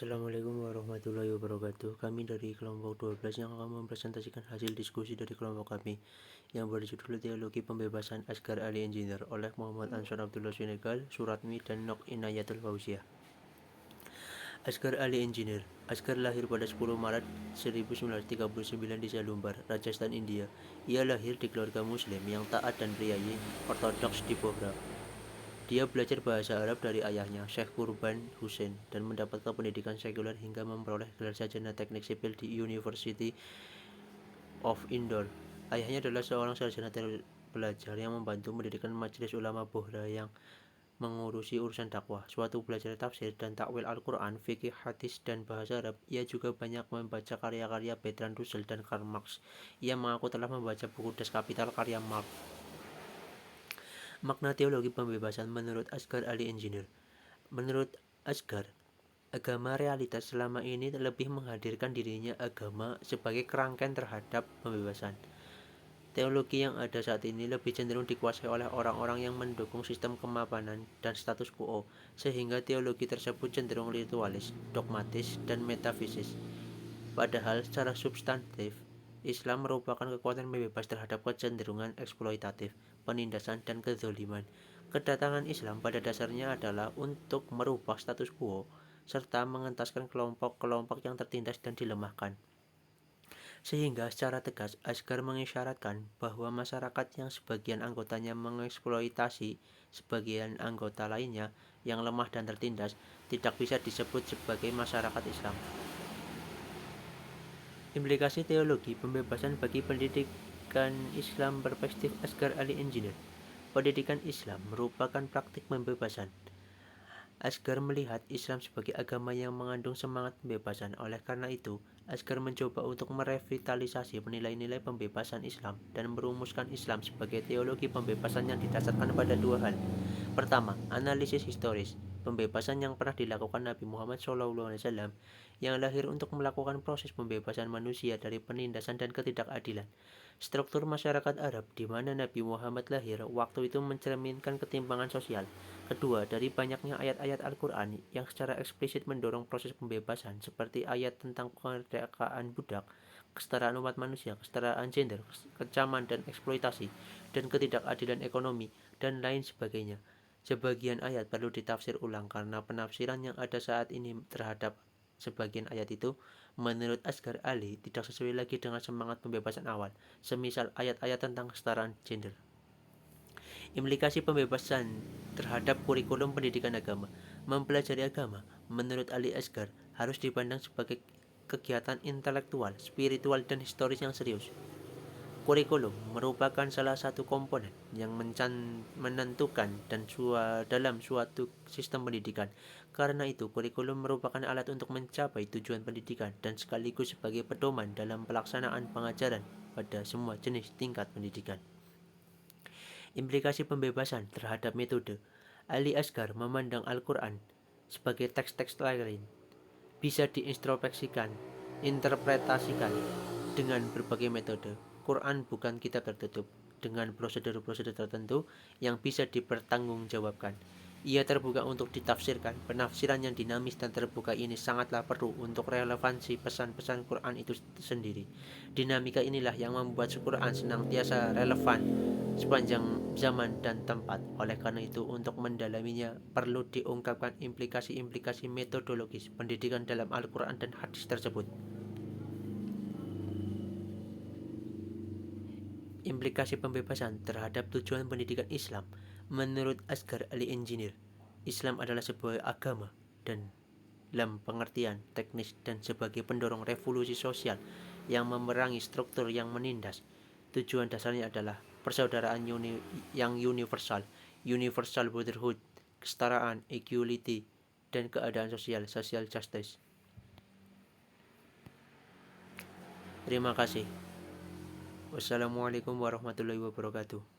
Assalamualaikum warahmatullahi wabarakatuh. Kami dari kelompok 12 yang akan mempresentasikan hasil diskusi dari kelompok kami yang berjudul Teologi Pembebasan Asghar Ali Engineer oleh Muhammad Ansor Abdullah Senegal, Suratmi, dan Nok Inayatul Fauziah. Asghar Ali Engineer. Asghar lahir pada 10 Maret 1939 di Salumbar, Rajasthan, India. Ia lahir di keluarga muslim yang taat dan priayi ortodoks di Bohra. Dia belajar bahasa Arab dari ayahnya, Syekh Qurban Hussein, dan mendapatkan pendidikan sekuler hingga memperoleh gelar sarjana teknik sipil di University of Indore. Ayahnya adalah seorang sarjana terpelajar yang membantu mendirikan Majelis Ulama Bohra yang mengurusi urusan dakwah. Suatu belajar tafsir dan takwil Al-Quran, fikih, hadis, dan bahasa Arab. Ia juga banyak membaca karya-karya Bertrand Russell dan Karl Marx. Ia mengaku telah membaca buku Das Kapital karya Marx. Makna teologi pembebasan menurut Asghar Ali Engineer. Menurut Asghar, agama realitas selama ini lebih menghadirkan dirinya agama sebagai kerangkaian terhadap pembebasan. Teologi yang ada saat ini lebih cenderung dikuasai oleh orang-orang yang mendukung sistem kemapanan dan status quo, sehingga teologi tersebut cenderung ritualis, dogmatis, dan metafisis. Padahal secara substantif, Islam merupakan kekuatan bebas terhadap kecenderungan eksploitatif, penindasan, dan kezaliman. Kedatangan Islam pada dasarnya adalah untuk merubah status quo, serta mengentaskan kelompok-kelompok yang tertindas dan dilemahkan. Sehingga secara tegas, Asghar mengisyaratkan bahwa masyarakat yang sebagian anggotanya mengeksploitasi sebagian anggota lainnya yang lemah dan tertindas tidak bisa disebut sebagai masyarakat Islam. Implikasi teologi pembebasan bagi pendidikan Islam perspektif Asghar Ali Engineer. Pendidikan Islam merupakan praktik pembebasan. Asghar melihat Islam sebagai agama yang mengandung semangat pembebasan. Oleh karena itu, Asghar mencoba untuk merevitalisasi nilai-nilai pembebasan Islam dan merumuskan Islam sebagai teologi pembebasan yang didasarkan pada dua hal. Pertama, analisis historis. Pembebasan yang pernah dilakukan Nabi Muhammad SAW yang lahir untuk melakukan proses pembebasan manusia dari penindasan dan ketidakadilan. Struktur masyarakat Arab di mana Nabi Muhammad lahir waktu itu mencerminkan ketimpangan sosial. Kedua, dari banyaknya ayat-ayat Al-Quran yang secara eksplisit mendorong proses pembebasan seperti ayat tentang kemerdekaan budak, kesetaraan umat manusia, kesetaraan gender, kecaman dan eksploitasi, dan ketidakadilan ekonomi, dan lain sebagainya. Sebagian ayat perlu ditafsir ulang karena penafsiran yang ada saat ini terhadap sebagian ayat itu, menurut Asghar Ali, tidak sesuai lagi dengan semangat pembebasan awal, semisal ayat-ayat tentang kesetaraan gender. Implikasi pembebasan terhadap kurikulum pendidikan agama. Mempelajari agama, menurut Ali Asghar, harus dipandang sebagai kegiatan intelektual, spiritual, dan historis yang serius. Kurikulum merupakan salah satu komponen yang menentukan dalam suatu sistem pendidikan. Karena itu, kurikulum merupakan alat untuk mencapai tujuan pendidikan dan sekaligus sebagai pedoman dalam pelaksanaan pengajaran pada semua jenis tingkat pendidikan. Implikasi pembebasan terhadap metode. Ali Asghar memandang Al-Quran sebagai teks-teks lain, bisa diintrospeksikan, interpretasikan dengan berbagai metode. Quran bukan kitab tertutup dengan prosedur-prosedur tertentu yang bisa dipertanggungjawabkan. Ia terbuka untuk ditafsirkan. Penafsiran yang dinamis dan terbuka ini sangatlah perlu untuk relevansi pesan-pesan Quran itu sendiri. Dinamika inilah yang membuat Quran senantiasa relevan sepanjang zaman dan tempat. Oleh karena itu, untuk mendalaminya perlu diungkapkan implikasi-implikasi metodologis pendidikan dalam Al-Quran dan hadis tersebut. Implikasi pembebasan terhadap tujuan pendidikan Islam. Menurut Asghar Ali Engineer, Islam adalah sebuah agama dan dalam pengertian teknis dan sebagai pendorong revolusi sosial yang memerangi struktur yang menindas. Tujuan dasarnya adalah persaudaraan yang universal, universal brotherhood, kesetaraan, equality, dan keadaan sosial, social justice. Terima kasih. Wassalamualaikum warahmatullahi wabarakatuh.